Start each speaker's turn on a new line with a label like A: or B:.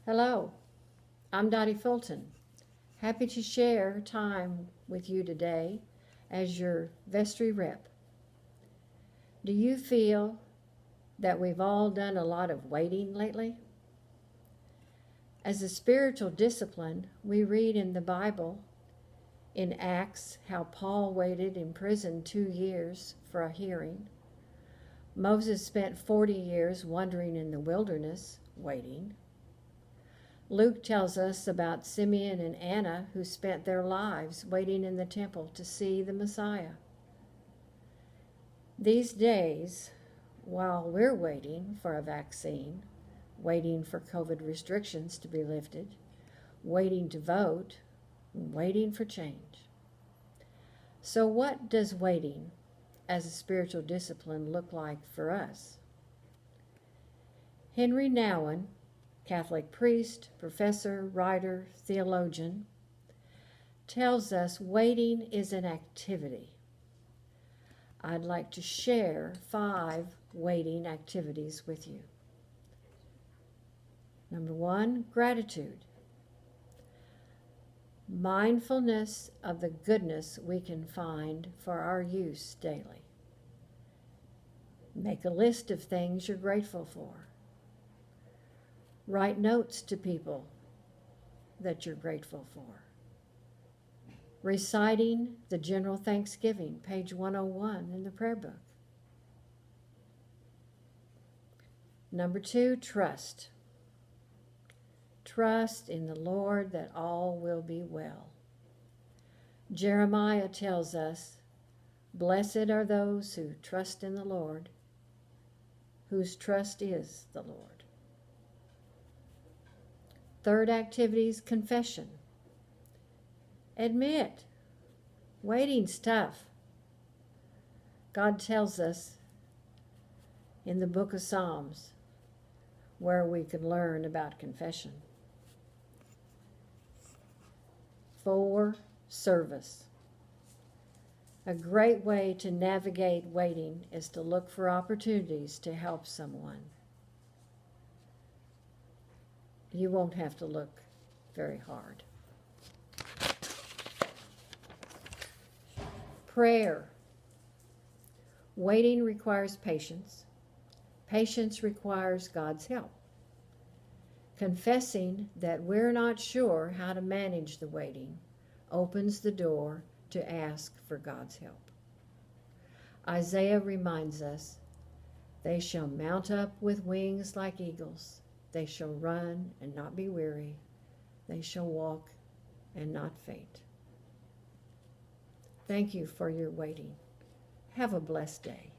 A: Hello, I'm Dottie Fulton. Happy to share time with you today as your vestry rep. Do you feel that we've all done a lot of waiting lately? As a spiritual discipline, we read in the Bible, in Acts, how Paul waited in prison 2 years for a hearing. Moses spent 40 years wandering in the wilderness, waiting. Luke tells us about Simeon and Anna, who spent their lives waiting in the temple to see the Messiah. These days, while we're waiting for a vaccine, waiting for COVID restrictions to be lifted, waiting to vote, waiting for change. So what does waiting as a spiritual discipline look like for us? Henry Nouwen, Catholic priest, professor, writer, theologian, tells us waiting is an activity. I'd like to share 5 waiting activities with you. Number 1, gratitude. Mindfulness of the goodness we can find for our use daily. Make a list of things you're grateful for. Write notes to people that you're grateful for. Reciting the General Thanksgiving, page 101 in the prayer book. Number 2, trust. Trust in the Lord that all will be well. Jeremiah tells us, "Blessed are those who trust in the Lord, whose trust is the Lord." Third activity is confession. Admit, waiting's tough. God tells us in the book of Psalms where we can learn about confession. 4, service. A great way to navigate waiting is to look for opportunities to help someone. You won't have to look very hard. Prayer. Waiting requires patience. Patience requires God's help. Confessing that we're not sure how to manage the waiting opens the door to ask for God's help. Isaiah reminds us, "They shall mount up with wings like eagles. They shall run and not be weary. They shall walk and not faint." Thank you for your waiting. Have a blessed day.